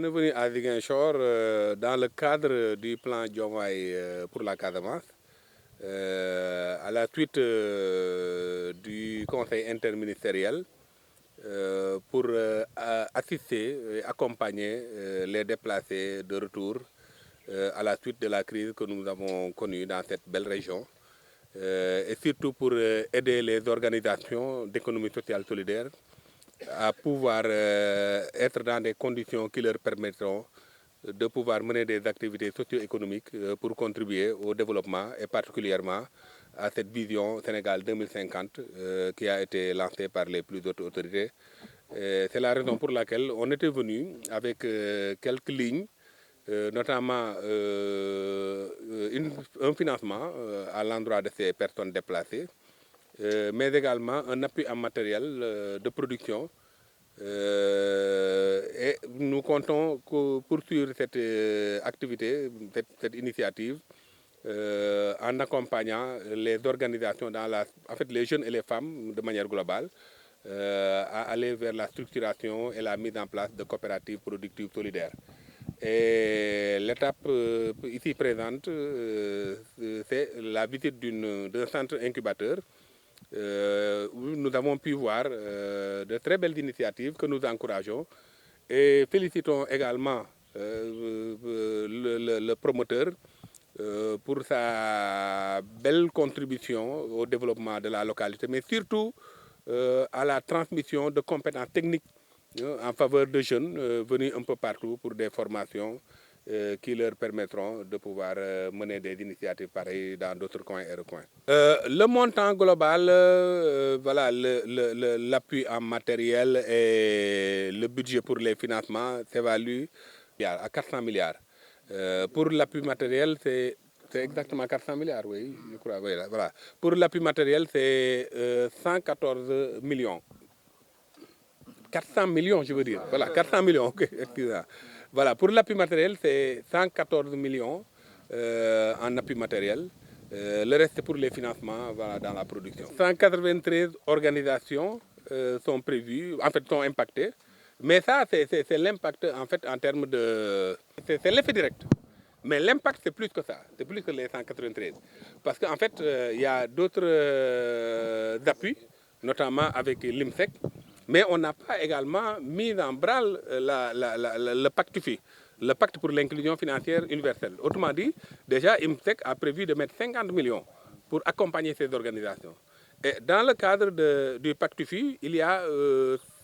On est venu à Ziguinchor dans le cadre du plan Diomaye pour la Casamance, à la suite du conseil interministériel pour assister et accompagner les déplacés de retour à la suite de la crise que nous avons connue dans cette belle région. Et surtout pour aider les organisations d'économie sociale solidaire à pouvoir être dans des conditions qui leur permettront de pouvoir mener des activités socio-économiques pour contribuer au développement et particulièrement à cette vision Sénégal 2050 qui a été lancée par les plus hautes autorités. C'est la raison pour laquelle on était venu avec quelques lignes, notamment un financement à l'endroit de ces personnes déplacées, mais également un appui en matériel de production. Et nous comptons poursuivre cette activité, cette initiative, en accompagnant les organisations, en fait les jeunes et les femmes de manière globale, à aller vers la structuration et la mise en place de coopératives productives solidaires. Et l'étape ici présente, c'est la visite d'un centre incubateur où nous avons pu voir de très belles initiatives que nous encourageons et félicitons également le promoteur pour sa belle contribution au développement de la localité, mais surtout à la transmission de compétences techniques en faveur de jeunes venus un peu partout pour des formations qui leur permettront de pouvoir mener des initiatives pareilles dans d'autres coins et recoins. Le montant global, voilà, l'appui en matériel et le budget pour les financements s'évalue à 400 milliards. Pour l'appui matériel, c'est exactement 400 milliards, oui, je crois. Oui, voilà. Pour l'appui matériel, c'est 114 millions. 400 millions, je veux dire. Voilà, 400 millions, ok, excusez-moi. Voilà, pour l'appui matériel, c'est 114 millions en appui matériel. Le reste, c'est pour les financements voilà, dans la production. 193 organisations sont prévues, en fait, sont impactées. Mais ça, c'est l'impact, en fait, en termes de... C'est l'effet direct. Mais l'impact, c'est plus que ça. C'est plus que les 193. Parce qu'en fait, il y a d'autres appuis, notamment avec l'IMSEC. Mais on n'a pas également mis en branle le pacte FI, le pacte pour l'inclusion financière universelle. Autrement dit, déjà, IMSEC a prévu de mettre 50 millions pour accompagner ces organisations. Et dans le cadre du pacte FI, il y a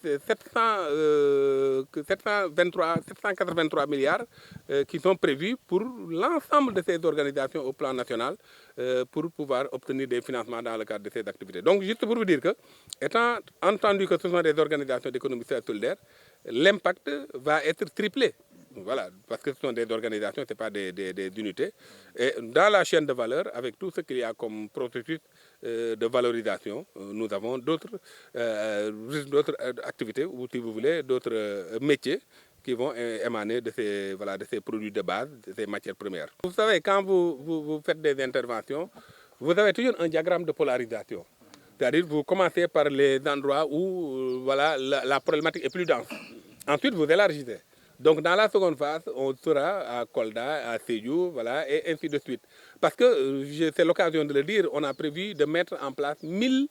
783 milliards qui sont prévus pour l'ensemble de ces organisations au plan national pour pouvoir obtenir des financements dans le cadre de ces activités. Donc, juste pour vous dire que, étant entendu que ce sont des organisations d'économie solidaire, l'impact va être triplé. Voilà, parce que ce sont des organisations, ce n'est pas des unités. Et dans la chaîne de valeur, avec tout ce qu'il y a comme processus de valorisation, nous avons d'autres activités, ou si vous voulez, d'autres métiers qui vont émaner de ces, voilà, de ces produits de base, de ces matières premières. Vous savez, quand vous faites des interventions, vous avez toujours un diagramme de polarisation. C'est-à-dire vous commencez par les endroits où voilà, la problématique est plus dense. Ensuite, vous élargissez. Donc, dans la seconde phase, on sera à Kolda, à Sédhiou, voilà, et ainsi de suite. Parce que, c'est l'occasion de le dire, on a prévu de mettre en place 1000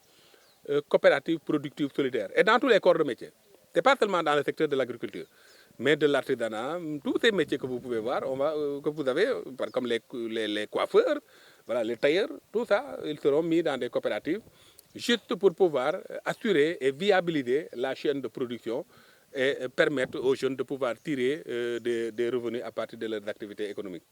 coopératives productives solidaires. Et dans tous les corps de métier. Ce n'est pas seulement dans le secteur de l'agriculture, mais de l'artisanat, tous ces métiers que vous pouvez voir, que vous avez, comme les coiffeurs, voilà, les tailleurs, tout ça, ils seront mis dans des coopératives, juste pour pouvoir assurer et viabiliser la chaîne de production et permettre aux jeunes de pouvoir tirer des revenus à partir de leurs activités économiques.